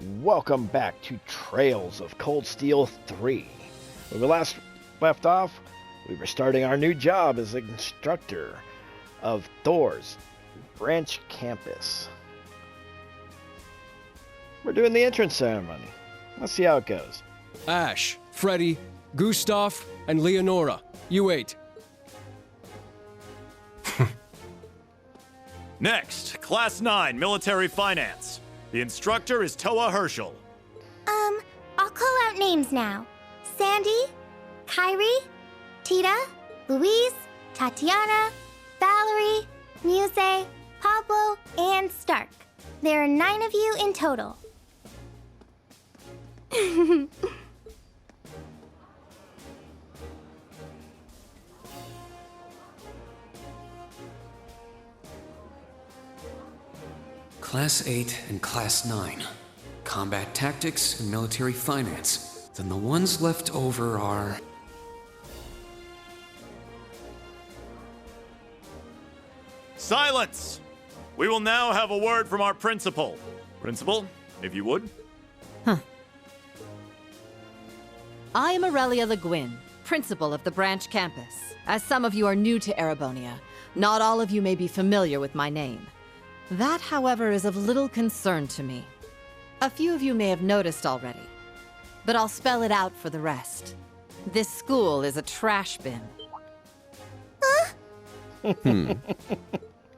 Welcome back to Trails of Cold Steel 3. When we last left off, we were starting our new job as instructor of Thor's branch campus. We're doing the entrance ceremony. Let's see how it goes. Ash, Freddy, Gustav, and Leonora. You wait. Next, Class 9, Military Finance. The instructor is Toa Herschel. I'll call out names now. Sandy, Kyrie, Tita, Louise, Tatiana, Valerie, Muse, Pablo, and Stark. There are 9 of you in total. Class 8 and Class 9. Combat Tactics and Military Finance. Then the ones left over are... Silence! We will now have a word from our principal. Principal, if you would. I am Aurelia Le Guin, principal of the branch campus. As some of you are new to Erebonia, not all of you may be familiar with my name. That, however, is of little concern to me. A few of you may have noticed already, but I'll spell it out for the rest. This school is a trash bin.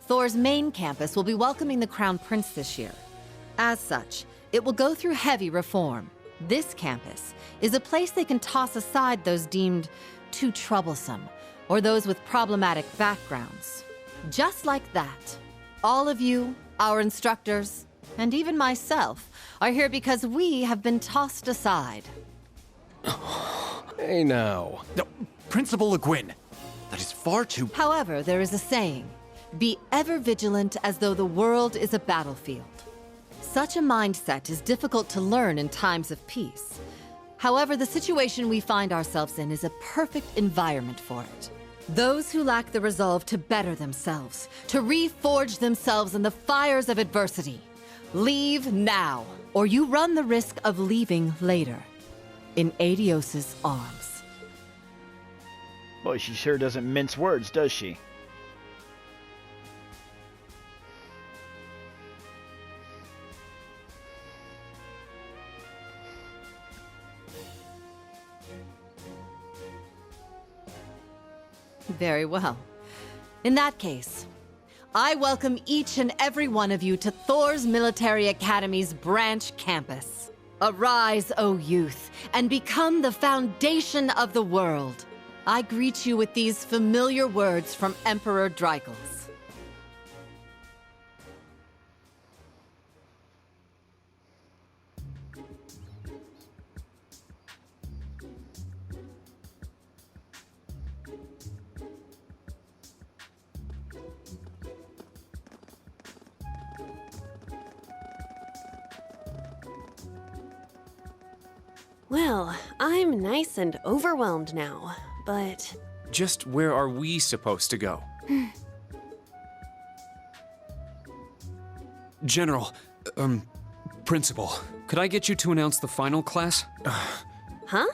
Thor's main campus will be welcoming the Crown Prince this year. As such, it will go through heavy reform. This campus is a place they can toss aside those deemed too troublesome, or those with problematic backgrounds. Just like that, all of you, our instructors, and even myself, are here because we have been tossed aside. Hey now. No, Principal Le Guin, that is far too... However, there is a saying, be ever vigilant as though the world is a battlefield. Such a mindset is difficult to learn in times of peace. However, the situation we find ourselves in is a perfect environment for it. Those who lack the resolve to better themselves, to reforge themselves in the fires of adversity, leave now, or you run the risk of leaving later, in Adios's arms. Boy, she sure doesn't mince words, does she? Very well. In that case, I welcome each and every one of you to Thor's Military Academy's branch campus. Arise, O youth, and become the foundation of the world. I greet you with these familiar words from Emperor Dreichels. Well, I'm nice and overwhelmed now, but... Just where are we supposed to go? General, Principal, could I get you to announce the final class? Huh?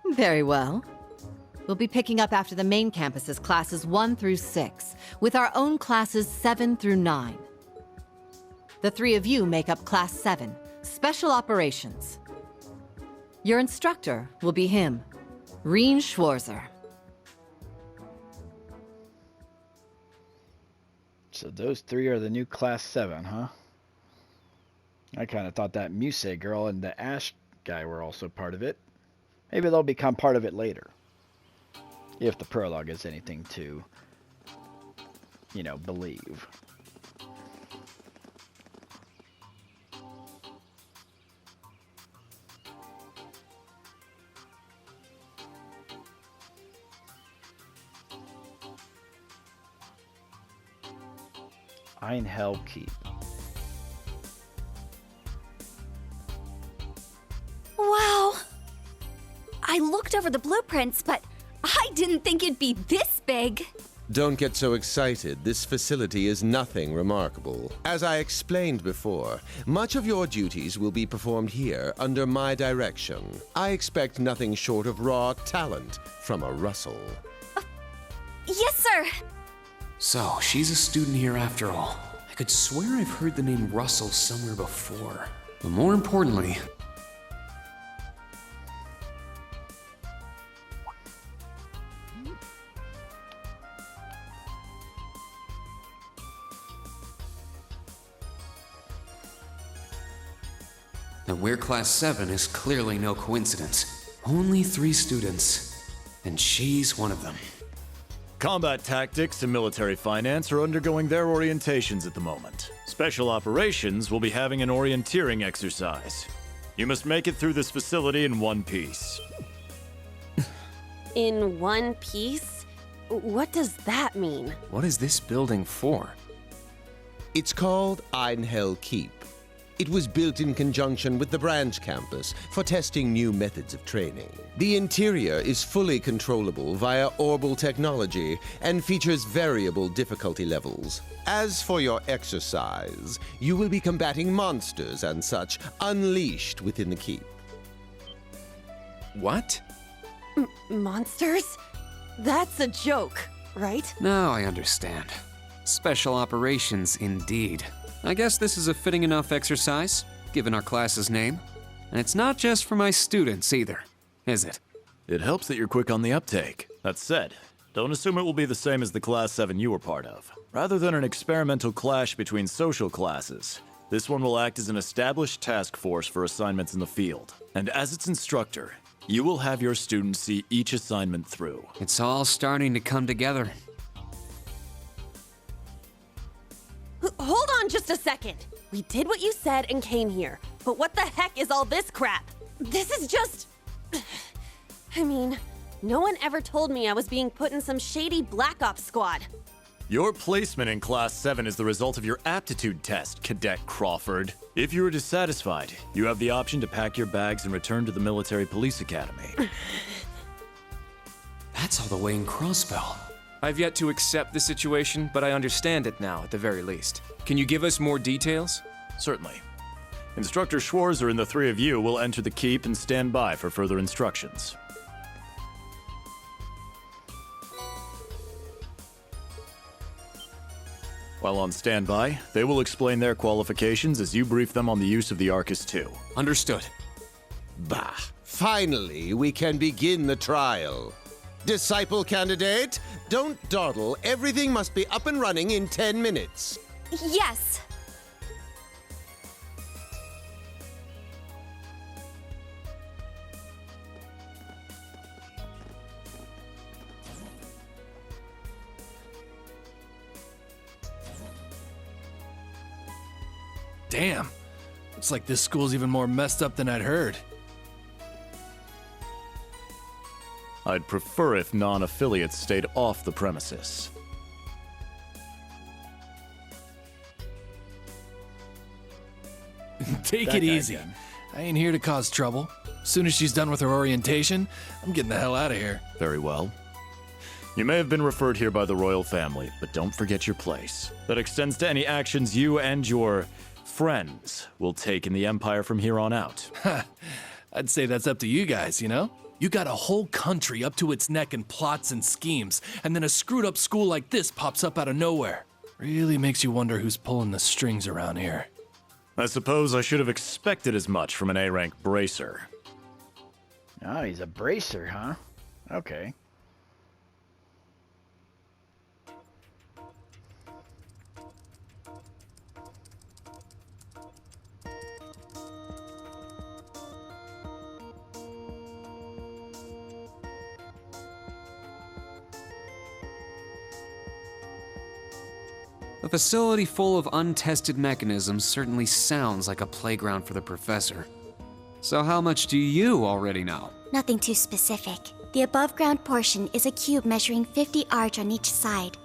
Very well. We'll be picking up after the main campus's classes 1 through 6, with our own classes 7 through 9. The 3 of you make up Class 7, Special Operations. Your instructor will be him, Reen Schwarzer. So those 3 are the new Class 7, huh? I kind of thought that Muse girl and the Ash guy were also part of it. Maybe they'll become part of it later. If the prologue is anything to, believe. Einhell Keep. Wow! I looked over the blueprints, but I didn't think it'd be this big. Don't get so excited. This facility is nothing remarkable. As I explained before, much of your duties will be performed here under my direction. I expect nothing short of raw talent from a Russell. Yes, sir! So, she's a student here after all. I could swear I've heard the name Russell somewhere before. But more importantly, that we're Class 7 is clearly no coincidence. Only 3 students, and she's one of them. Combat tactics and military finance are undergoing their orientations at the moment. Special operations will be having an orienteering exercise. You must make it through this facility in one piece. In one piece? What does that mean? What is this building for? It's called Einhell Keep. It was built in conjunction with the branch campus for testing new methods of training. The interior is fully controllable via orbal technology and features variable difficulty levels. As for your exercise, you will be combating monsters and such unleashed within the keep. What? Monsters? That's a joke, right? Now I understand. Special operations indeed. I guess this is a fitting enough exercise, given our class's name. And it's not just for my students either, is it? It helps that you're quick on the uptake. That said, don't assume it will be the same as the Class 7 you were part of. Rather than an experimental clash between social classes, this one will act as an established task force for assignments in the field. And as its instructor, you will have your students see each assignment through. It's all starting to come together. Hold on just a second. We did what you said and came here. But what the heck is all this crap? This is just... I mean, no one ever told me I was being put in some shady Black Ops squad. Your placement in Class 7 is the result of your aptitude test, Cadet Crawford. If you are dissatisfied, you have the option to pack your bags and return to the Military Police Academy. That's all the way in Crossbell. I've yet to accept the situation, but I understand it now at the very least. Can you give us more details? Certainly. Instructor Schwarzer and the 3 of you will enter the keep and stand by for further instructions. While on standby, they will explain their qualifications as you brief them on the use of the Arcus II. Understood. Bah! Finally, we can begin the trial. Disciple candidate, don't dawdle. Everything must be up and running in 10 minutes. Yes. Damn. Looks like this school's even more messed up than I'd heard. I'd prefer if non-affiliates stayed off the premises. Take That it guy easy. again. I ain't here to cause trouble. As soon as she's done with her orientation, I'm getting the hell out of here. Very well. You may have been referred here by the royal family, but don't forget your place. That extends to any actions you and your friends will take in the Empire from here on out. I'd say that's up to you guys, you know? You got a whole country up to its neck in plots and schemes, and then a screwed up school like this pops up out of nowhere. Really makes you wonder who's pulling the strings around here. I suppose I should have expected as much from an A-rank bracer. Oh, he's a bracer, huh? Okay. A facility full of untested mechanisms certainly sounds like a playground for the professor. So how much do you already know? Nothing too specific. The above ground portion is a cube measuring 50 arch on each side,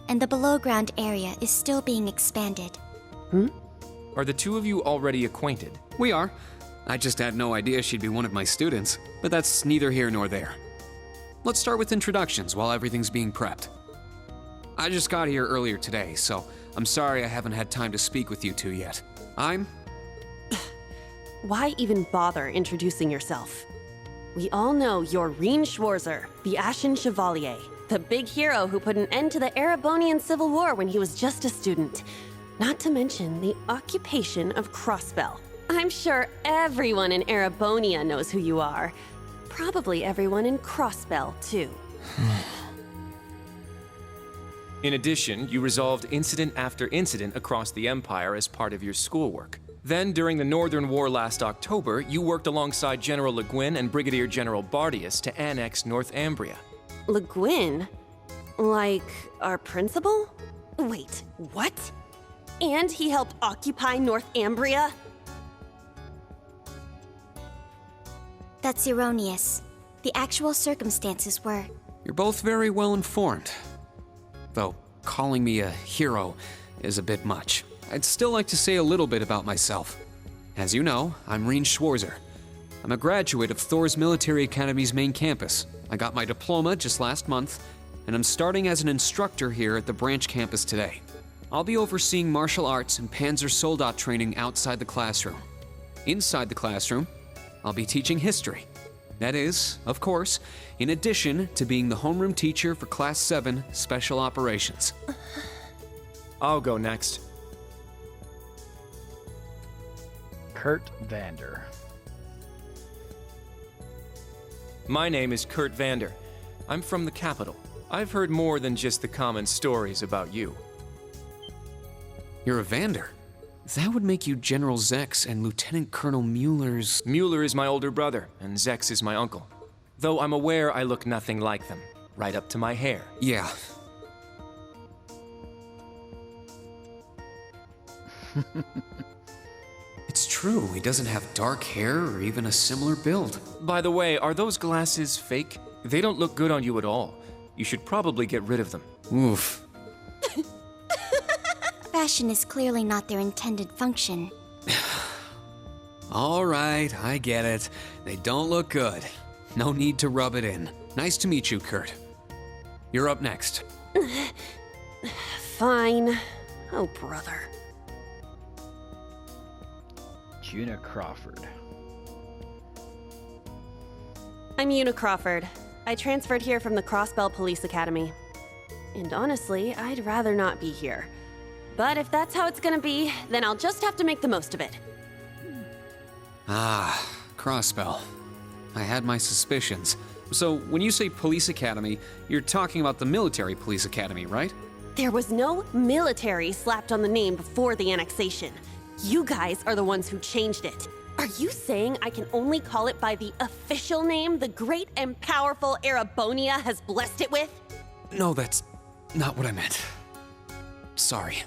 and the below ground area is still being expanded. Are the 2 of you already acquainted? We are. I just had no idea she'd be one of my students, but that's neither here nor there. Let's start with introductions while everything's being prepped. I just got here earlier today, so I'm sorry I haven't had time to speak with you two yet. I'm... Why even bother introducing yourself? We all know you're Rien Schwarzer, the Ashen Chevalier, the big hero who put an end to the Erebonian Civil War when he was just a student. Not to mention the occupation of Crossbell. I'm sure everyone in Erebonia knows who you are. Probably everyone in Crossbell, too. In addition, you resolved incident after incident across the Empire as part of your schoolwork. Then, during the Northern War last October, you worked alongside General Le Guin and Brigadier General Bardius to annex Northumbria. Le Guin? Like our principal? Wait, what? And he helped occupy Northumbria? That's erroneous. The actual circumstances were... You're both very well informed. Though, calling me a hero is a bit much. I'd still like to say a little bit about myself. As you know, I'm Rien Schwarzer. I'm a graduate of Thor's Military Academy's main campus. I got my diploma just last month, and I'm starting as an instructor here at the branch campus today. I'll be overseeing martial arts and Panzer Soldat training outside the classroom. Inside the classroom, I'll be teaching history. That is, of course, in addition to being the homeroom teacher for Class 7 Special Operations. I'll go next. Kurt Vander. My name is Kurt Vander. I'm from the capital. I've heard more than just the common stories about you. You're a Vander? That would make you General Zex and Lieutenant Colonel Mueller's... Mueller is my older brother, and Zex is my uncle. Though I'm aware I look nothing like them, right up to my hair. Yeah. It's true, he doesn't have dark hair or even a similar build. By the way, are those glasses fake? They don't look good on you at all. You should probably get rid of them. Oof. Fashion is clearly not their intended function. All right, I get it. They don't look good. No need to rub it in. Nice to meet you, Kurt. You're up next. Fine. Oh, brother. Juna Crawford. I'm Una Crawford. I transferred here from the Crossbell Police Academy. And honestly, I'd rather not be here. But if that's how it's gonna be, then I'll just have to make the most of it. Ah, Crossbell. I had my suspicions. So, when you say police academy, you're talking about the military police academy, right? There was no military slapped on the name before the annexation. You guys are the ones who changed it. Are you saying I can only call it by the official name the great and powerful Erebonia has blessed it with? No, that's not what I meant. Sorry.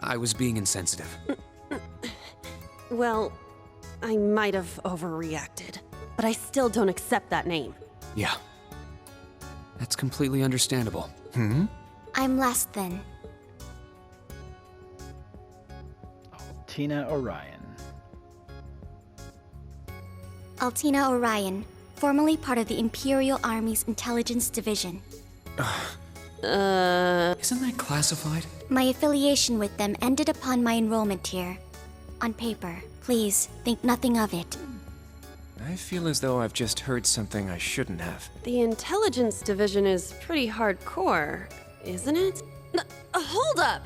I was being insensitive. Well, I might have overreacted, but I still don't accept that name. Yeah. That's completely understandable. I'm last then. Altina Orion. Altina Orion, formerly part of the Imperial Army's Intelligence Division. Isn't that classified? My affiliation with them ended upon my enrollment here. On paper, please think nothing of it. I feel as though I've just heard something I shouldn't have. The Intelligence Division is pretty hardcore, isn't it? Hold up!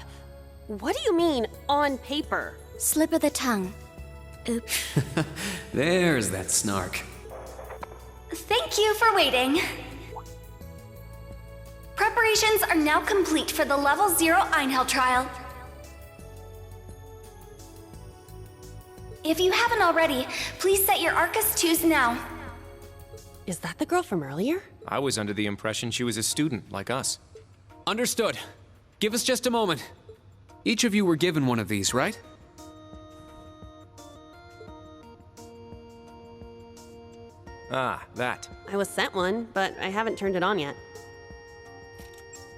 What do you mean, on paper? Slip of the tongue. Oops. There's that snark. Thank you for waiting. Preparations are now complete for the Level 0 Einhell trial. If you haven't already, please set your Arcus 2s now. Is that the girl from earlier? I was under the impression she was a student, like us. Understood. Give us just a moment. Each of you were given one of these, right? Ah, that. I was sent one, but I haven't turned it on yet.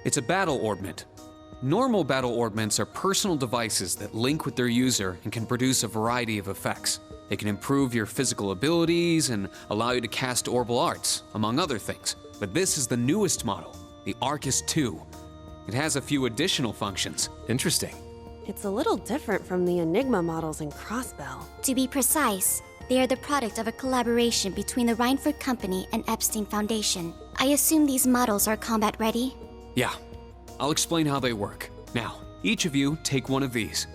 It's a battle orbment. Normal battle orbments are personal devices that link with their user and can produce a variety of effects. They can improve your physical abilities and allow you to cast orbital arts, among other things. But this is the newest model, the Arcus 2. It has a few additional functions. Interesting. It's a little different from the Enigma models in Crossbell. To be precise, they are the product of a collaboration between the Reinford Company and Epstein Foundation. I assume these models are combat ready? Yeah, I'll explain how they work. Now, each of you take one of these.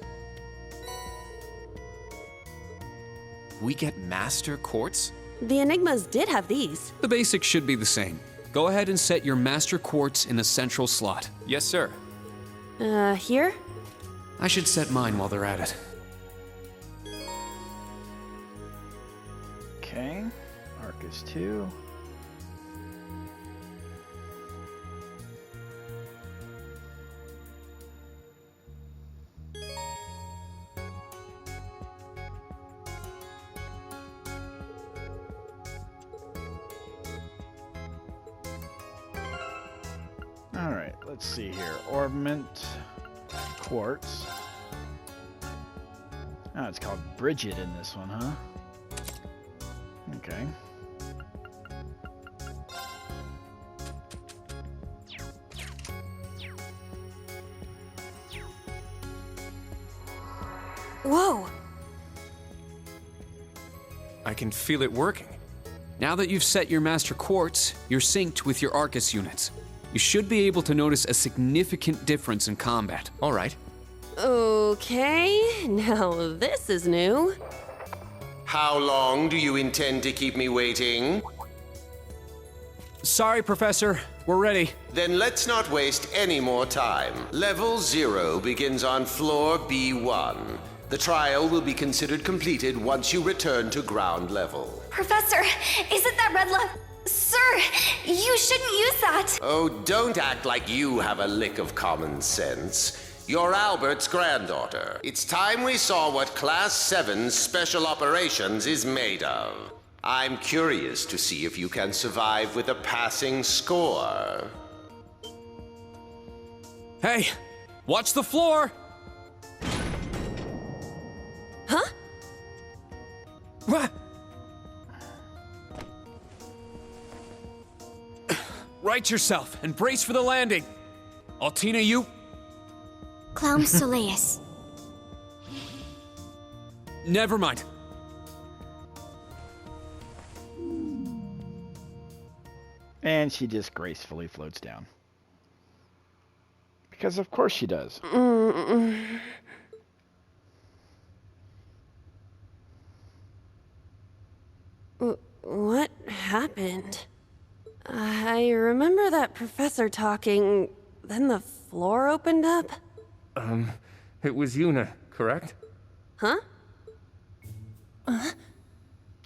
We get Master Quartz? The Enigmas did have these. The basics should be the same. Go ahead and set your Master Quartz in the central slot. Yes, sir. Here? I should set mine while they're at it. Okay. Arcus 2. Alright, let's see here. Ornament Quartz. Oh, it's called Bridget in this one, huh? Okay. Whoa! I can feel it working. Now that you've set your Master Quartz, you're synced with your Arcus units. You should be able to notice a significant difference in combat. All right. Okay, now this is new. How long do you intend to keep me waiting? Sorry, Professor. We're ready. Then let's not waste any more time. Level 0 begins on floor B1. The trial will be considered completed once you return to ground level. Professor, isn't that red level? Sir, you shouldn't use that. Oh, don't act like you have a lick of common sense. You're Albert's granddaughter. It's time we saw what Class 7's Special Operations is made of. I'm curious to see if you can survive with a passing score. Hey, watch the floor! Huh? What? Right yourself and brace for the landing. Altina, you... Clown Soleus. Never mind. And she just gracefully floats down. Because of course she does. What happened? I remember that professor talking, then the floor opened up. It was Yuna, correct? Huh?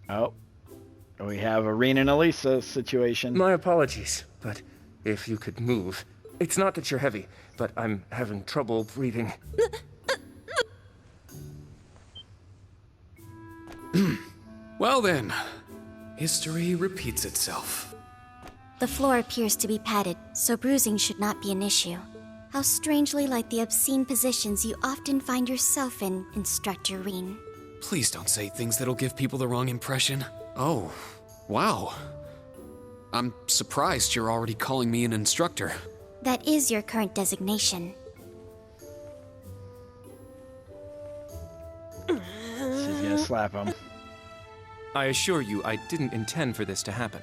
Oh. We have a Reen and Elisa situation. My apologies, but if you could move. It's not that you're heavy, but I'm having trouble breathing. Well then, history repeats itself. The floor appears to be padded, so bruising should not be an issue. How strangely like the obscene positions you often find yourself in, Instructor Reen. Please don't say things that'll give people the wrong impression. Oh, wow. I'm surprised you're already calling me an instructor. That is your current designation. She's gonna slap him. I assure you, I didn't intend for this to happen.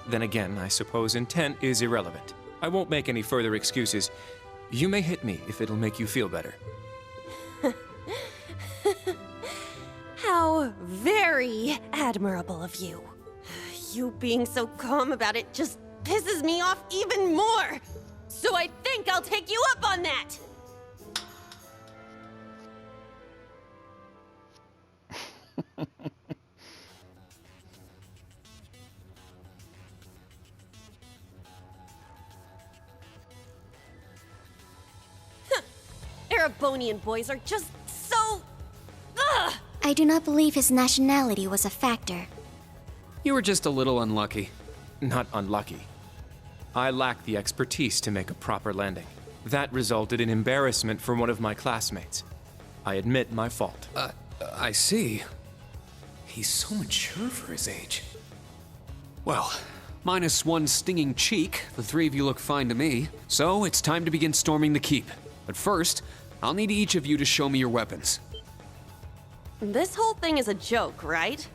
Then again, I suppose intent is irrelevant. I won't make any further excuses. You may hit me if it'll make you feel better. How very admirable of you. You being so calm about it just pisses me off even more. So I think I'll take you up on that. Erebonian boys are just so... Ugh! I do not believe his nationality was a factor. You were just a little unlucky. Not unlucky. I lack the expertise to make a proper landing. That resulted in embarrassment for one of my classmates. I admit my fault. I see. He's so mature for his age. Well, Minus one stinging cheek, the three of you look fine to me. So it's time to begin storming the keep. But first, I'll need each of you to show me your weapons. This whole thing is a joke, right?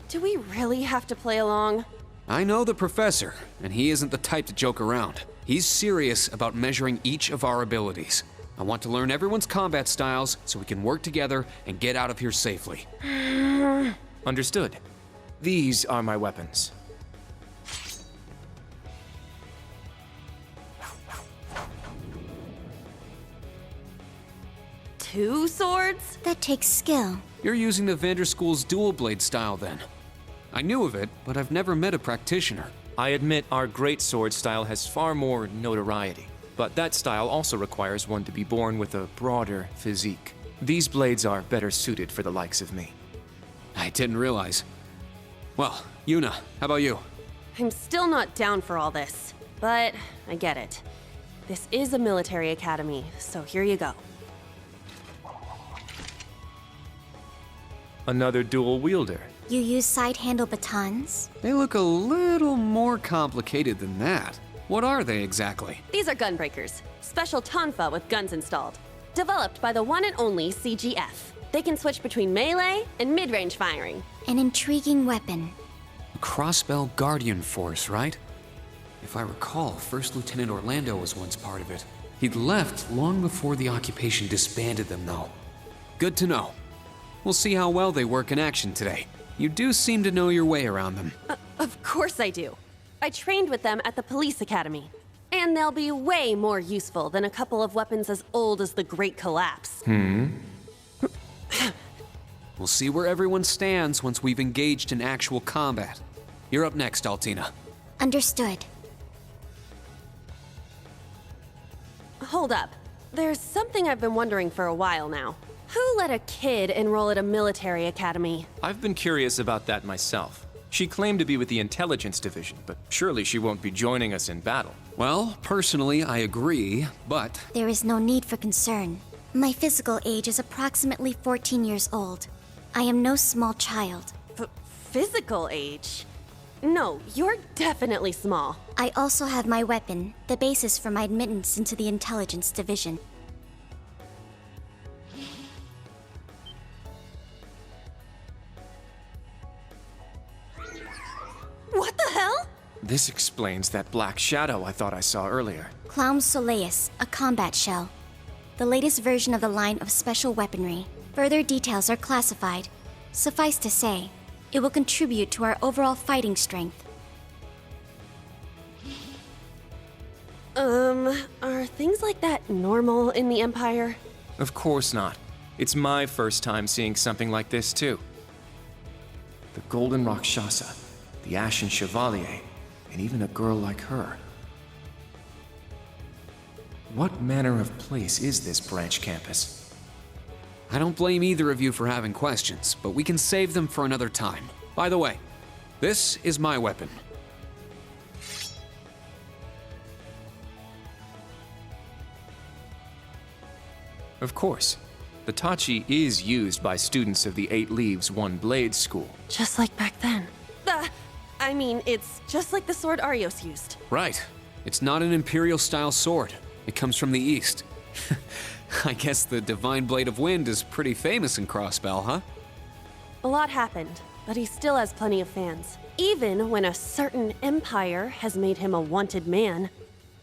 Do we really have to play along? I know the professor, and he isn't the type to joke around. He's serious about measuring each of our abilities. I want to learn everyone's combat styles so we can work together and get out of here safely. Understood. These are my weapons. Two swords? That takes skill. You're using the Vanderschool's dual blade style then. I knew of it, but I've never met a practitioner. I admit our great sword style has far more notoriety, but that style also requires one to be born with a broader physique. These blades are better suited for the likes of me. I didn't realize. Well, Yuna, how about you? I'm still not down for all this, but I get it. This is a military academy, so here you go. Another dual wielder. You use side-handle batons? They look a little more complicated than that. What are they exactly? These are gunbreakers, special tonfa with guns installed. Developed by the one and only CGF. They can switch between melee and mid-range firing. An intriguing weapon. A Crossbell Guardian Force, right? If I recall, First Lieutenant Orlando was once part of it. He'd left long before the occupation disbanded them, though. Good to know. We'll see how well they work in action today. You do seem to know your way around them. Of course I do. I trained with them at the police academy. And they'll be way more useful than a couple of weapons as old as the Great Collapse. We'll see where everyone stands once we've engaged in actual combat. You're up next, Altina. Understood. Hold up. There's something I've been wondering for a while now. Who let a kid enroll at a military academy? I've been curious about that myself. She claimed to be with the intelligence division, but surely she won't be joining us in battle. Well, personally, I agree, but... There is no need for concern. My physical age is approximately 14 years old. I am no small child. Physical age? No, you're definitely small. I also have my weapon, the basis for my admittance into the intelligence division. What the hell? This explains that black shadow I thought I saw earlier. Clown Soleus, a combat shell. The latest version of the line of special weaponry. Further details are classified. Suffice to say, it will contribute to our overall fighting strength. Are things like that normal in the Empire? Of course not. It's my first time seeing something like this, too. The Golden Rakshasa, the Ashen Chevalier, and even a girl like her. What manner of place is this branch campus? I don't blame either of you for having questions, but we can save them for another time. By the way, this is my weapon. Of course. The Tachi is used by students of the 8 Leaves, 1 Blade school. Just like back then. I mean, it's just like the sword Arios used. Right. It's not an Imperial-style sword. It comes from the East. I guess the Divine Blade of Wind is pretty famous in Crossbell, huh? A lot happened, but he still has plenty of fans. Even when a certain empire has made him a wanted man.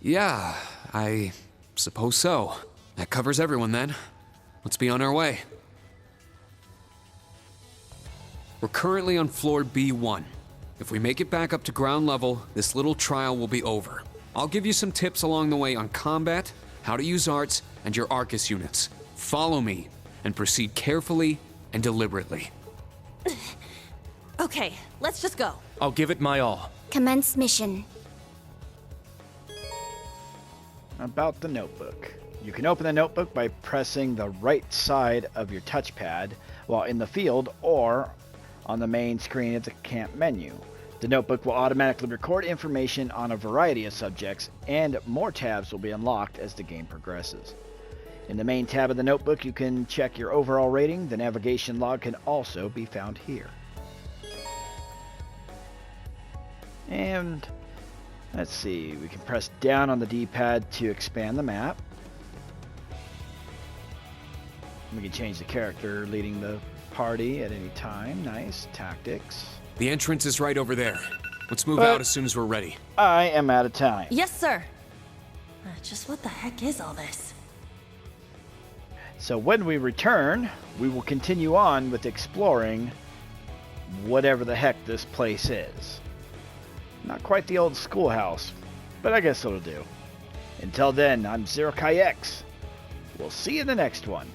Yeah, I suppose so. That covers everyone then. Let's be on our way. We're currently on floor B1. If we make it back up to ground level, this little trial will be over. I'll give you some tips along the way on combat, how to use arts, and your Arcus units. Follow me, and proceed carefully and deliberately. Okay, let's just go. I'll give it my all. Commence mission. About the notebook. You can open the notebook by pressing the right side of your touchpad while in the field or on the main screen at the camp menu. The notebook will automatically record information on a variety of subjects, and more tabs will be unlocked as the game progresses. In the main tab of the notebook, you can check your overall rating. The navigation log can also be found here. And Let's see, we can press down on the D-pad to expand the map. We can change the character leading the party at any time. Nice. Tactics. The entrance is right over there. Let's move out as soon as we're ready. I am out of time. Yes, sir. Just what the heck is all this? So when we return, we will continue on with exploring whatever the heck this place is. Not quite the old schoolhouse, but I guess it'll do. Until then, I'm Zero Kai X. We'll see you in the next one.